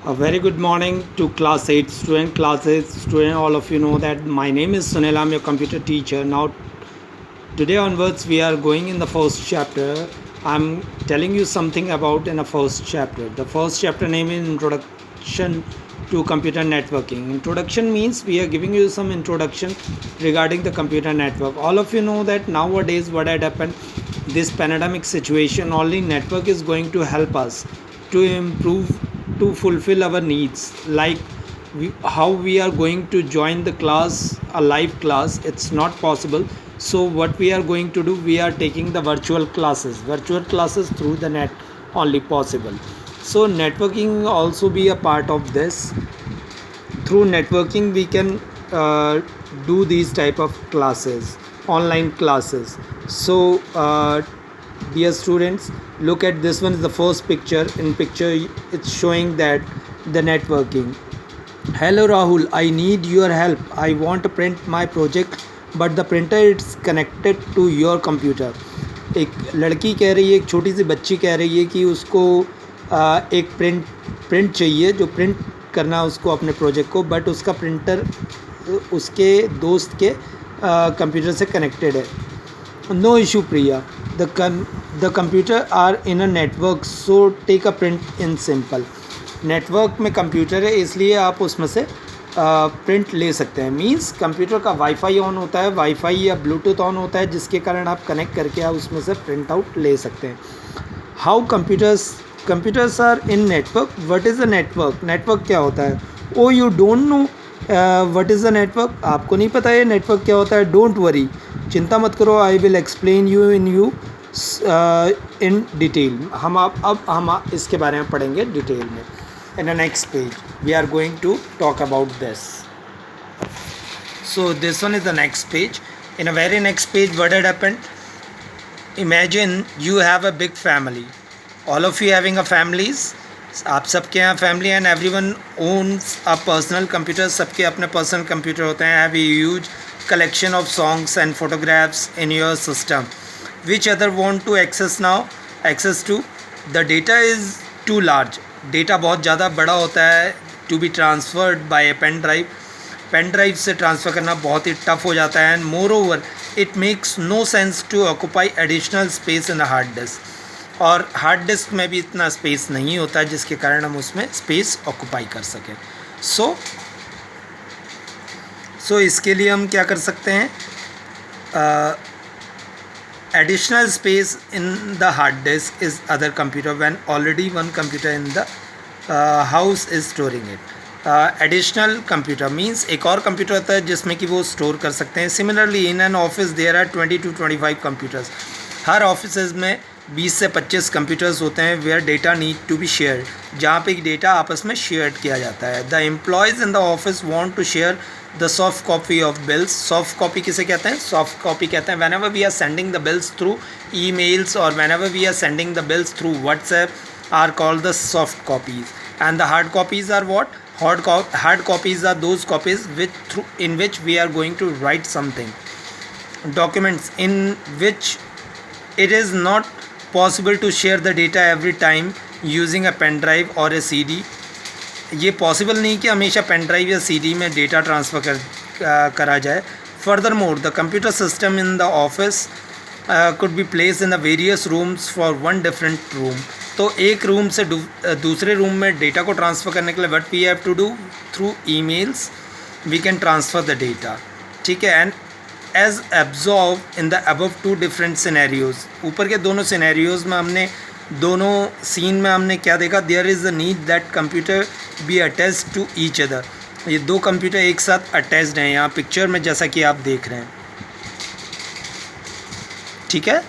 A very good morning to class 8 student. Class 8 student, all of you know that my name is Sunil. I'm your computer teacher. Now, today onwards, we are going in the first chapter. I'm telling you something about in the first chapter. The first chapter name is Introduction to Computer Networking. Introduction means we are giving you some introduction regarding the computer network. All of you know that nowadays what had happened, this pandemic situation, only network is going to help us to improve, to fulfill our needs, like how we are going to join the class, a live class, it's not possible. So what we are going to do, we are taking the virtual classes through the net only possible. So networking also be a part of this. Through networking we can do these type of classes, online classes. So dear students, look at this one is the first picture. In picture it's showing that the networking. Hello Rahul, I need your help. I want to print my project but the printer is connected to your computer. एक लड़की कह रही है, एक छोटी सी बच्ची कह रही है कि उसको एक प्रिंट चाहिए, जो प्रिंट करना उसको अपने प्रोजेक्ट को, बट उसका प्रिंटर उसके दोस्त के कंप्यूटर से कनेक्टेड है. No issue Priya, the computer are in a network, so take a print in simple. Network में कंप्यूटर है इसलिए आप उसमें से प्रिंट ले सकते हैं. मींस कंप्यूटर का वाईफाई ऑन होता है, वाईफाई या ब्लूटूथ ऑन होता है, जिसके कारण आप कनेक्ट करके आप उसमें से प्रिंट आउट ले सकते हैं. How computers are in network. What is a network. Network क्या होता है. Oh you don't know what is a network. आपको नहीं पता है नेटवर्क क्या होता है. डोंट वरी, चिंता मत करो. I will explain you in detail. हम इसके बारे में पढ़ेंगे डिटेल में. In the next page we are going to talk about this. So this one is the next page. In a very next page, what had happened, imagine you have a big family, all of you having a families. आप सबके यहाँ family and everyone owns a personal computer. सबके अपने personal computer होते हैं. Have a huge collection of songs and photographs in your system. Which other want to access to. The data is too large. Data बहुत ज़्यादा बड़ा होता है. To be transferred by a pen drive से transfer करना बहुत ही tough हो जाता है. And moreover it makes no sense to occupy additional space in the hard disk. और हार्ड डिस्क में भी इतना स्पेस नहीं होता है जिसके कारण हम उसमें स्पेस ऑक्यूपाई कर सकें. सो इसके लिए हम क्या कर सकते हैं. Additional space in the hard disk is other computer when already one computer in the house is storing it. Additional computer means एक और कंप्यूटर होता है जिसमें कि वो स्टोर कर सकते हैं. Similarly in an office there are 20 to 25 computers. Her office में 20 से 25 कंप्यूटर्स होते हैं where data need to be shared, जहाँ पे डेटा आपस में शेयर किया जाता है. The employees in the office want to share the soft copy of bills. Soft copy किसे कहते हैं. Soft copy कहते हैं whenever we are sending the bills through emails or whenever we are sending the bills through WhatsApp are called the soft copies. And the hard copies are what? Hard copies are those copies in which we are going to write something. Documents in which it is not possible to share the data every time using a pen drive or a CD. ये possible नहीं कि हमेशा pen drive या CD में data transfer करा जाए. Further more the computer system in the office could be place in the various rooms for one different room. तो एक रूम से दूसरे रूम में डेटा को ट्रांसफ़र करने के लिए what we have to do through emails we can transfer the data. ठीक है. And as observe in the above two different scenarios. ऊपर के दोनों सिनेरियोज़ में हमने दोनों सीन में हमने क्या देखा. There is a need that computer be attached to each other. ये दो कंप्यूटर एक साथ अटैच्ड हैं यहाँ पिक्चर में जैसा कि आप देख रहे हैं. ठीक है.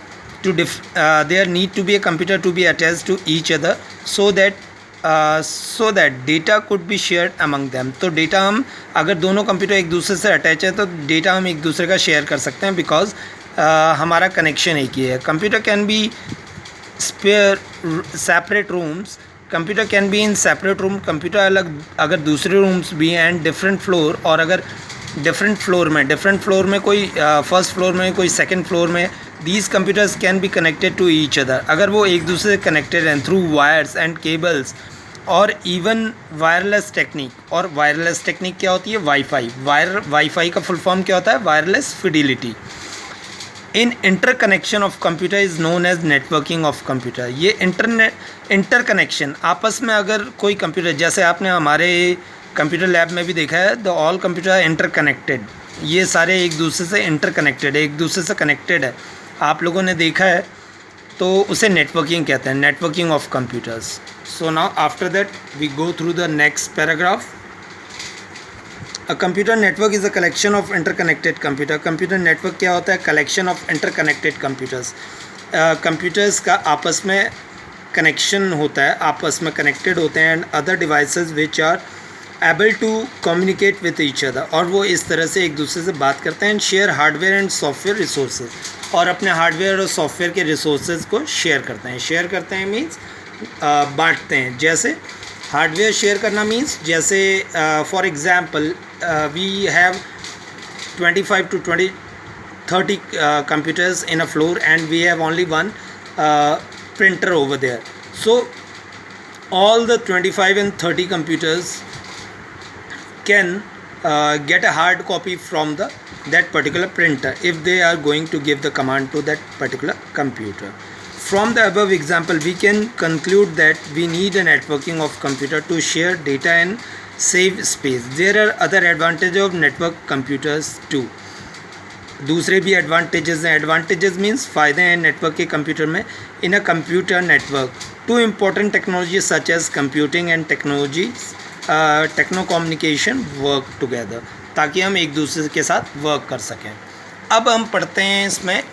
There need to be a computer to be attached to each other so that data could be shared among them. तो डेटा हम अगर दोनों कंप्यूटर एक दूसरे से अटैच है तो डेटा हम एक दूसरे का शेयर कर सकते हैं बिकॉज हमारा कनेक्शन एक ही है. Computer can be separate rooms. Computer can be in separate room. Computer अलग अगर दूसरे रूम्स भी हैं एंड डिफरेंट फ्लोर. और अगर डिफरेंट फ्लोर में कोई फर्स्ट फ्लोर में कोई सेकंड फ्लोर में these computers can be connected to each other. अगर वो एक दूसरे से कनेक्टेड हैं थ्रू वायर्स एंड केबल्स और इवन वायरलेस टेक्निक। और वायरलेस टेक्निक क्या होती है? वाईफाई। वाईफाई का फुल फॉर्म क्या होता है? Wireless fidelity. इन interconnection of computer is known as networking of computer. ये इंटरकनेक्शन, आपस में अगर कोई कंप्यूटर, जैसे आपने हमारे कंप्यूटर लैब में भी देखा है, the all computer are interconnected. ये सारे एक दूसरे से इंटरकनेक्टेड है, एक दूसरे से कनेक्टेड है, आप लोगों ने देखा है, तो उसे नेटवर्किंग कहते हैं, networking of computers. So now after that we go through the next paragraph. A computer network is a collection of interconnected computer. Computer network क्या होता है? Collection of interconnected computers. Computers का आपस में कनेक्शन होता है, आपस में कनेक्टेड होते हैं, and other devices which are able to communicate with each other, और वो इस तरह से एक दूसरे से बात करते हैं, and share hardware and software resources, और अपने हार्डवेयर और सॉफ्टवेयर के रिसोर्सेज को शेयर करते हैं। शेयर करते हैं मीन्स बांटते हैं। जैसे हार्डवेयर शेयर करना मीन्स, जैसे for example we have 25 to 30 computers in a floor, and we have only one printer over there. So all the 25 and 30 computers can get a hard copy from that particular printer if they are going to give the command to that particular computer. From the above example, we can conclude that we need a networking of computer to share data and save space. There are other advantages of network computers too. दूसरे भी advantages हैं। Advantages means फ़ायदे हैं network के computer में। In a computer network two important technology such as computing and techno communication work together, ताकि हम एक दूसरे के साथ वर्क कर सकें। अब हम पढ़ते हैं इसमें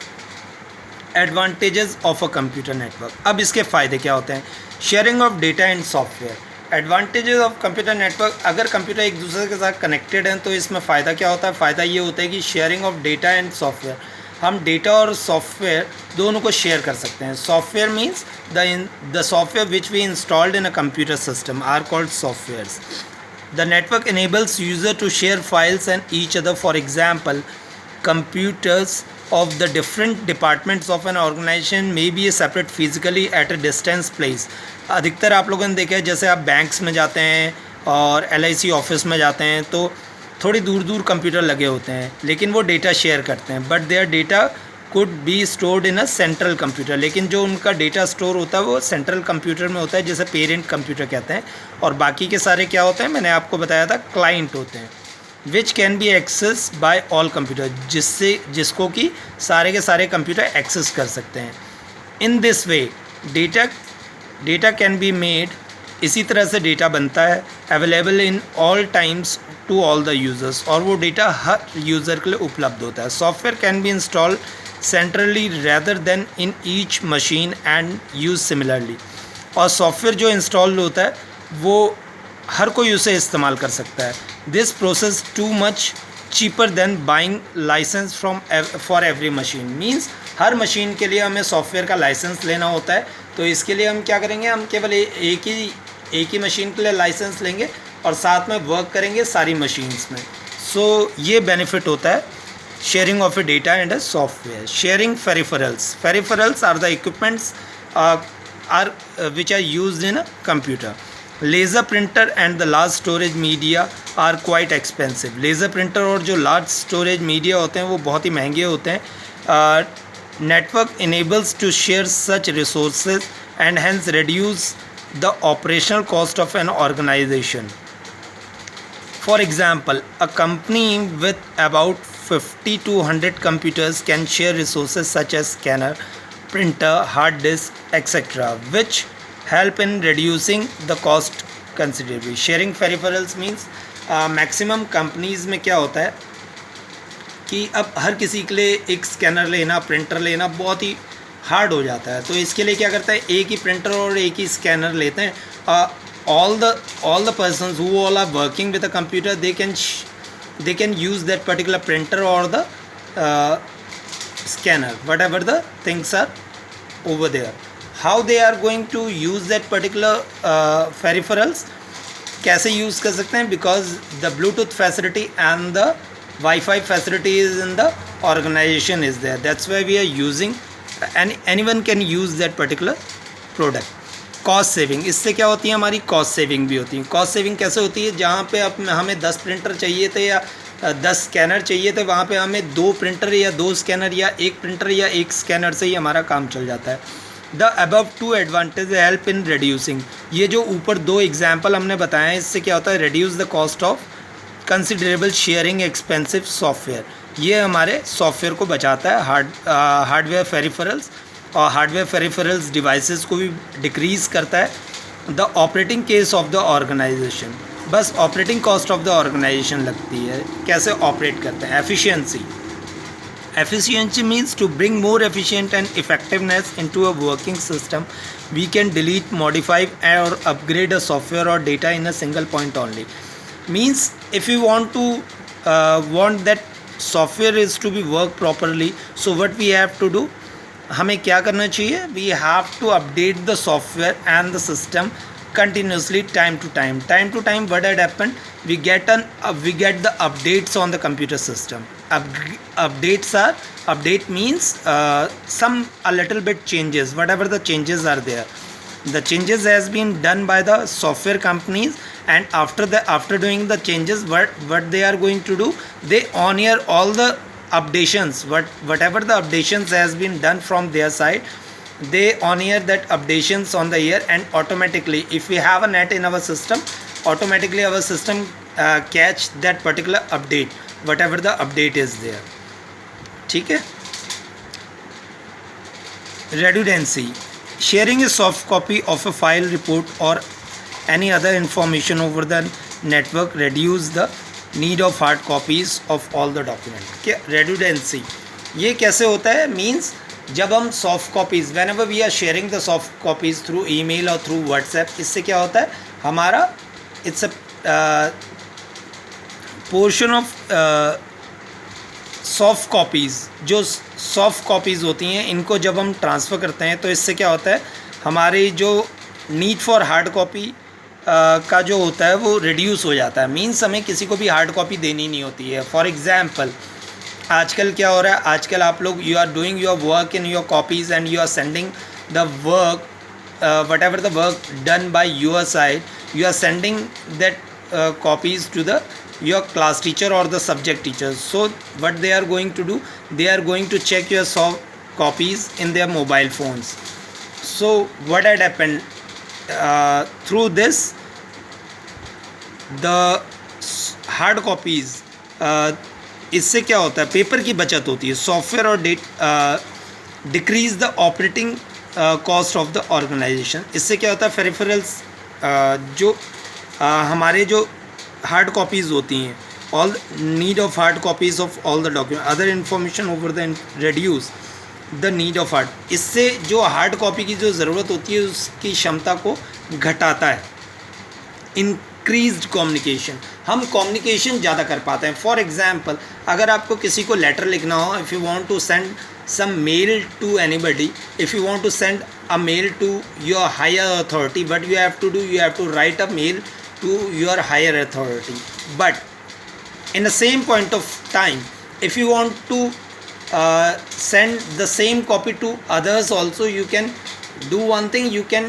advantages of a computer network. अब इसके फ़ायदे क्या होते हैं? Sharing of data and software. Advantages of computer network, अगर कंप्यूटर एक दूसरे के साथ कनेक्टेड हैं तो इसमें फ़ायदा क्या होता है? फ़ायदा ये होता है कि sharing of data and software, हम डेटा और सॉफ्टवेयर दोनों को शेयर कर सकते हैं। Software means the software which we installed in a computer system are called softwares. The network enables user to share files and each other. For example, computers of the different departments of an organization may be separate physically at a distance place. अधिकतर आप लोगों ने देखा है, जैसे आप banks में जाते हैं और LIC ऑफिस में जाते हैं तो थोड़ी दूर दूर कंप्यूटर लगे होते हैं, लेकिन वो डेटा शेयर करते हैं, but there data could be stored in a central computer. लेकिन जो उनका डेटा स्टोर होता है वो सेंट्रल कंप्यूटर में होता है, जिसे पेरेंट कंप्यूटर कहते हैं, और बाकी के सारे क्या होते हैं? मैंने आपको बताया था, क्लाइंट होते हैं, which can be access by all computer, जिसको कि सारे के सारे कंप्यूटर एक्सेस कर सकते हैं। In this way data can be made, इसी तरह से डेटा बनता है, available in all times to all the users, और वो डेटा हर यूज़र के लिए उपलब्ध होता है। Software can be install centrally rather then in each machine and use similarly, और सॉफ्टवेयर जो इंस्टॉल होता है वो हर कोई उसे इस्तेमाल कर सकता है। This process too much cheaper than buying license for every machine. Means हर मशीन के लिए हमें सॉफ्टवेयर का लाइसेंस लेना होता है, तो इसके लिए हम क्या करेंगे? हम केवल एक ही मशीन के लिए लाइसेंस लेंगे और साथ में वर्क करेंगे सारी मशीन्स में। सो ये बेनिफिट होता है sharing of a data and a software. Sharing peripherals. Peripherals are the equipments which are used in a computer. Laser printer and the large storage media are quite expensive. Laser printer और जो large storage media होते हैं वो बहुत ही महंगे होते हैं। Network enables to share such resources and hence reduce the operational cost of an organization. For example, a company with about 50 to 100 computers can share resources such as scanner, printer, hard disk, etc., which help in reducing the cost considerably. Sharing peripherals means maximum companies में क्या होता है कि अब हर किसी के लिए एक स्कैनर लेना, प्रिंटर लेना बहुत ही हार्ड हो जाता है, तो इसके लिए क्या करता है? एक ही प्रिंटर और एक ही स्कैनर लेते हैं। all the persons who all are working with a computer, they can use that particular printer or the scanner, whatever the things are over there. How they are going to use that particular peripherals, कैसे use कर सकते हैं? Because the Bluetooth facility and the Wi-Fi facility is in the organization is there. That's why we are using, and anyone can use that particular product. Cost saving, इससे क्या होती है हमारी cost saving भी होती है। कॉस्ट सेविंग कैसे होती है, जहाँ पे अब हमें 10 प्रिंटर चाहिए थे या 10 स्कैनर चाहिए थे, वहाँ पे हमें 2 प्रिंटर या 2 स्कैनर या 1 प्रिंटर या 1 स्कैनर से ही हमारा काम चल जाता है। The above 2 advantage help in reducing, ये जो ऊपर 2 एग्जाम्पल हमने बताए हैं, इससे क्या होता है, reduce the cost of considerable sharing expensive software, ये हमारे सॉफ्टवेयर को बचाता है, हार्डवेयर फेरिफरल्स और हार्डवेयर फेरिफरल्स डिवाइसेस को भी डिक्रीज़ करता है। The operating case of the organization, बस operating cost of the organization लगती है, कैसे ऑपरेट करते हैं। Efficiency, efficiency means to bring more efficient and effectiveness into a working system. We can delete, modify or upgrade a software or data in a single point only. Means if you want to want that software is to be work properly, so what we have to do, हमें क्या करना चाहिए, we have to update the software and the system continuously, time to time. What had happened, we get the updates on the computer system. Update means a little bit changes, whatever the changes are there, the changes has been done by the software companies, and after doing the changes, what they are going to do, they honor all the updations, whatever the updations has been done from their side, they honor that updations on the year, and automatically if we have a net in our system, automatically our system catch that particular update, whatever the update is there. ठीक है। redundancy, sharing a soft copy of a file, report or any other information over the network reduce the need of hard copies of all the document. क्या redundancy, ये कैसे होता है, means जब हम soft copies, when ever we are sharing the soft copies through email और through WhatsApp, इससे क्या होता है हमारा, it's a portion of soft copies, जो सॉफ्ट कॉपीज़ होती हैं, इनको जब हम ट्रांसफ़र करते हैं तो इससे क्या होता है, हमारी जो नीड फॉर हार्ड कॉपी का जो होता है वो रिड्यूस हो जाता है। मीन्स हमें किसी को भी हार्ड कॉपी देनी नहीं होती है। फॉर एग्ज़ाम्पल, आजकल क्या हो रहा है, आजकल आप लोग you are doing your work in your copies and you are sending the work, what ever the work done by your side, you are sending that copies to the your class teacher or the subject teacher. So what they are going to do, they are going to check your soft copies in their mobile phones. So what had happened, through this the hard copies, इससे क्या होता है, paper की बचत होती है, software और decrease the operating cost of the organization. इससे क्या होता है, फेरिफरल्स जो हमारे जो हार्ड कॉपीज़ होती हैं, all need of hard copies of all the document, other information over the reduce the need of hard. इससे जो हार्ड कॉपी की जो ज़रूरत होती है उसकी क्षमता को घटाता है। इंक्रीज्ड कम्युनिकेशन, हम कम्युनिकेशन ज़्यादा कर पाते हैं। फॉर एग्जांपल, अगर आपको किसी को लेटर लिखना हो, if you want to send some mail to anybody, if you want to send a mail to your higher authority, what you have to do, you have to write a mail to your higher authority. But in the same point of time, if you want to send the same copy to others also, you can do one thing, you can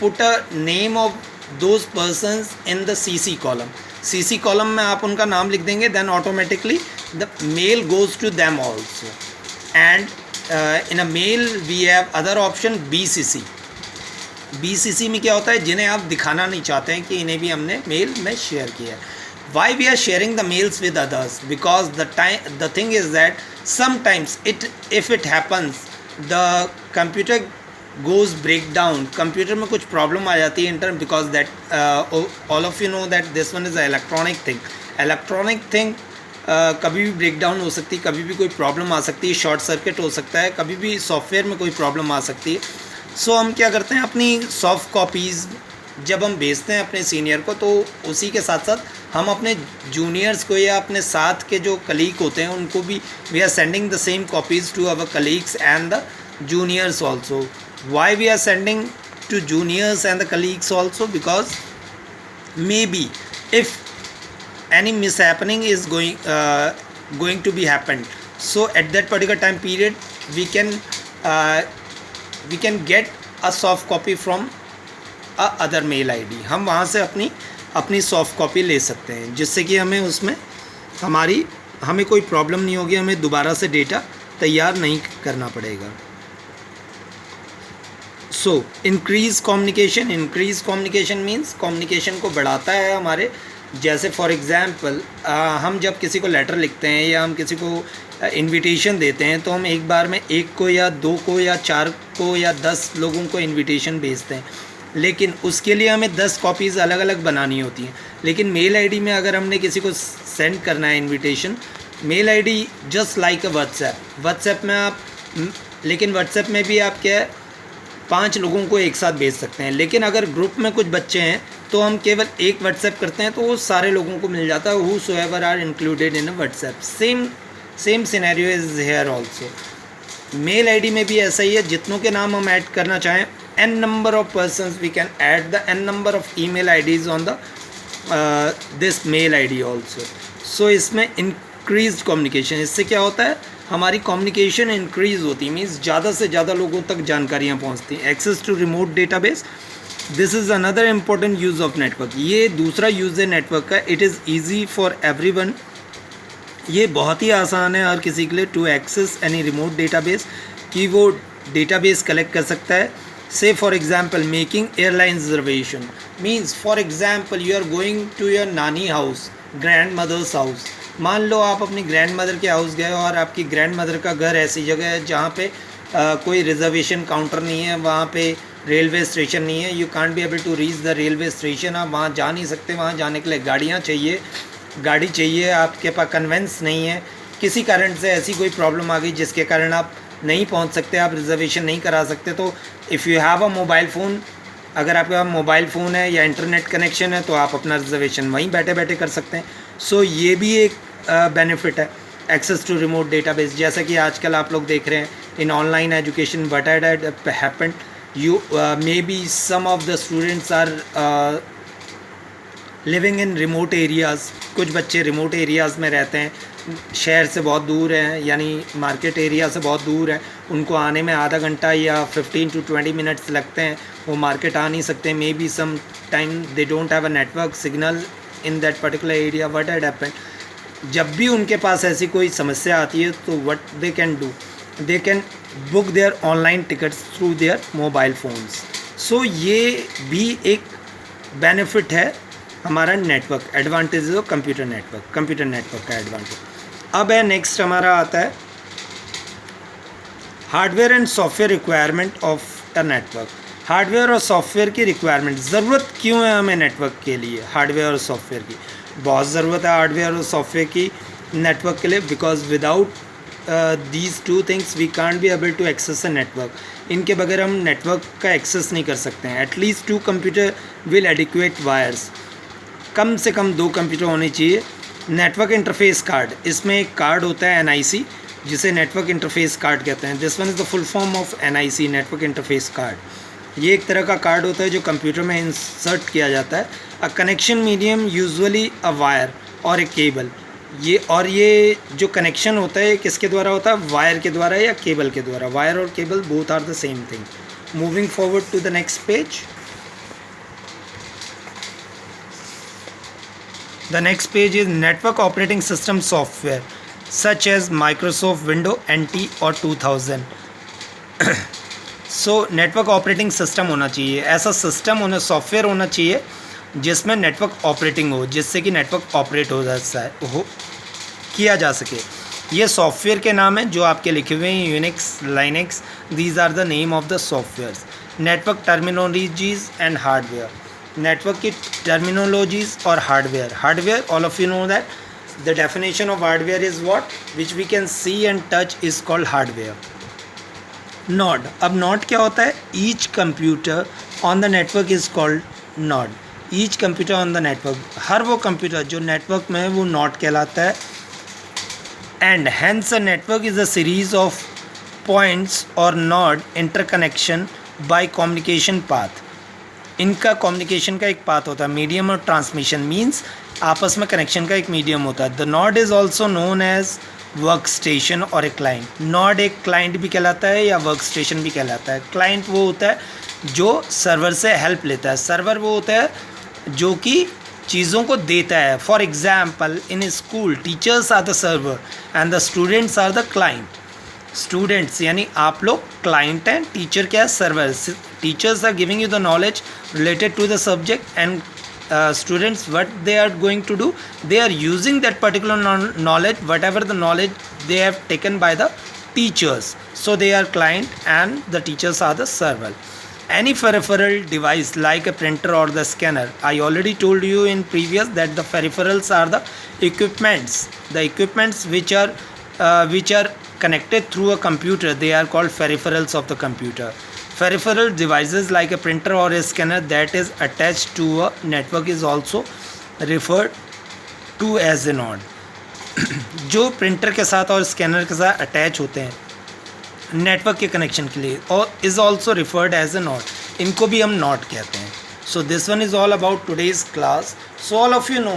put a name of those persons in the CC column. CC column में आप उनका नाम लिख देंगे, then automatically the mail goes to them also. And in a mail we have other option BCC. BCC में क्या होता है, जिन्हें आप दिखाना नहीं चाहते हैं कि इन्हें भी हमने मेल में शेयर किया है। Why we are sharing the mails with others? Because the thing is that sometimes if it happens, the computer goes break down. Computer में कुछ प्रॉब्लम आ जाती है internet, because that all of you know that this one is an electronic thing. Electronic thing कभी भी break down हो सकती है, कभी भी कोई प्रॉब्लम आ सकती है, शॉर्ट सर्किट हो सकता है, कभी भी सॉफ्टवेयर में कोई प्रॉब्लम आ सकती है। सो हम क्या करते हैं, अपनी सॉफ्ट कॉपीज़ जब हम भेजते हैं अपने सीनियर को, तो उसी के साथ साथ हम अपने जूनियर्स को या अपने साथ के जो कलीग होते हैं उनको भी we are sending the same copies to our colleagues and the juniors also. Why we are sending to juniors and the colleagues also? Because may be if any mishappening is going to be happened, so at that particular time period we can get a soft copy from other mail ID, हम वहाँ से अपनी soft copy ले सकते हैं, जिससे कि हमें उसमें हमें कोई प्रॉब्लम नहीं होगी, हमें दोबारा से डेटा तैयार नहीं करना पड़ेगा। So increase communication means communication को बढ़ाता है हमारे। जैसे फॉर एग्ज़ाम्पल हम जब किसी को लेटर लिखते हैं या हम किसी को इनविटेशन देते हैं, तो हम एक बार में एक को या दो को या चार को या 10 लोगों को इनविटेशन भेजते हैं, लेकिन उसके लिए हमें 10 कॉपीज़ अलग अलग बनानी होती हैं। लेकिन मेल आईडी में अगर हमने किसी को सेंड करना है invitation, mail ID just like a WhatsApp में आप, लेकिन व्हाट्सएप में भी आप क्या है 5 लोगों को एक साथ भेज सकते हैं। लेकिन अगर ग्रुप में कुछ बच्चे हैं तो हम केवल एक व्हाट्सएप करते हैं, तो वो सारे लोगों को मिल जाता है, whosoever are included in a WhatsApp. Same scenario is here also. Mail ID में भी ऐसा ही है, जितनों के नाम हम ऐड करना चाहें, n number of persons we can add the n number of email IDs on the this mail ID also. So इसमें increased communication, इससे क्या होता है हमारी कम्युनिकेशन इंक्रीज़ होती है, मीन्स ज़्यादा से ज़्यादा लोगों तक जानकारियाँ पहुँचती हैं। Access to remote database, this is another important use of network. ये दूसरा यूज़ है नेटवर्क का। It is easy for everyone, ये बहुत ही आसान है हर किसी के लिए to access any remote database, कि वो डेटाबेस कलेक्ट कर सकता है। So for example making airline reservation means, for example you are going to your nani house, grandmother's house. मान लो आप अपनी ग्रैंड मदर के हाउस गए और आपकी ग्रैंड मदर का घर ऐसी जगह है जहाँ पे कोई रिजर्वेशन काउंटर नहीं है, वहाँ पे रेलवे स्टेशन नहीं है, you can't be able to reach the railway station, आप वहाँ जा नहीं सकते, वहाँ जाने के लिए गाड़ी चाहिए, आपके पास कन्वेंस नहीं है, किसी कारण से ऐसी कोई प्रॉब्लम आ गई जिसके कारण आप नहीं पहुंच सकते, आप रिजर्वेशन नहीं करा सकते, तो if you have a mobile phone, अगर आपके पास मोबाइल फ़ोन है या इंटरनेट कनेक्शन है, तो आप अपना रिजर्वेशन वहीं बैठे बैठे कर सकते हैं। सो ये भी एक बेनिफिट है एक्सेस टू रिमोट डेटाबेस। जैसा कि आजकल आप लोग देख रहे हैं in online education, what had happened, you may be some of the students are living in remote areas. कुछ बच्चे रिमोट एरियाज़ में रहते हैं, शहर से बहुत दूर हैं, यानी मार्केट एरिया से बहुत दूर है, उनको आने में आधा घंटा या 15 to 20 मिनट्स लगते हैं, वो मार्केट आ नहीं सकते। May be some time they don't have a network signal in that particular area. What had happened, जब भी उनके पास ऐसी कोई समस्या आती है, तो what they can do, they can book their online tickets through their mobile phones. So ये भी एक बेनिफिट है हमारा नेटवर्क, एडवांटेज है कंप्यूटर नेटवर्क का एडवांटेज। अब है नेक्स्ट हमारा आता है hardware and software requirement of a network. Hardware और सॉफ्टवेयर की रिक्वायरमेंट, ज़रूरत क्यों है हमें नेटवर्क के लिए, हार्डवेयर और सॉफ्टवेयर की बहुत ज़रूरत है हार्डवेयर और सॉफ्टवेयर की नेटवर्क के लिए, because without these two things we can't be able to access a network. इनके बगैर हम नेटवर्क का एक्सेस नहीं कर सकते हैं। At least 2 computer will adequate wires, कम से कम 2 कंप्यूटर होने चाहिए। नेटवर्क इंटरफेस कार्ड, इसमें एक कार्ड होता है NIC, जिसे नेटवर्क इंटरफेस कार्ड कहते हैं। This one is the full form of NIC, network interface card. ये एक तरह का कार्ड होता है जो कंप्यूटर में इंसर्ट किया जाता है। A connection medium usually a wire और ए केबल। ये जो कनेक्शन होता है किसके द्वारा होता है, वायर के द्वारा या केबल के द्वारा। वायर और cable both are the same thing. Moving forward to the next page. The next page is network operating system software such as Microsoft Windows NT और 2000। सो नेटवर्क ऑपरेटिंग सिस्टम होना चाहिए, ऐसा system होना, software होना चाहिए जिसमें network operating हो, जिससे कि नेटवर्क ऑपरेट किया जा सके। ये सॉफ्टवेयर के नाम हैं जो आपके लिखे हुए हैं, Unix, Linux, these are the name of the softwares. Network terminologies and hardware, network की टर्मिनोलॉजीज और hardware all of you know that the definition of hardware is what which we can see and touch is called hardware. Node, अब node क्या होता है, each computer on the network is called node. Each computer on the network, हर वो computer जो network में है वो नॉड कहलाता है। And hence a network is a series of points और node interconnection by communication path. इनका कम्युनिकेशन का एक पाथ होता है। मीडियम और ट्रांसमिशन मींस आपस में कनेक्शन का एक मीडियम होता है। The node is also known as work station और ए क्लाइंट। नॉड एक क्लाइंट भी कहलाता है या वर्क स्टेशन भी कहलाता है। क्लाइंट वो होता है जो सर्वर से हेल्प लेता है। सर्वर वो होता है जो कि चीज़ों को देता है। For example in school teachers are the server and the students are the client. Students यानी आप लोग क्लाइंट हैं, टीचर क्या है, server. Teachers are giving you the knowledge related to the subject and students what they are going to do, they are using that particular knowledge, whatever the knowledge they have taken by the teachers. So they are client and the teachers are the server. Any peripheral device like a printer or the scanner, I already told you in previous that the peripherals are the equipments which are connected through a computer. They are called peripherals of the computer. Peripheral devices like a printer or a scanner that is attached to a network is also referred to as a node. जो printer के साथ और scanner के साथ attach होते हैं network के connection के लिए, और is also referred as a node. इनको भी हम नोड कहते हैं। So this one is all about today's class. So all of you no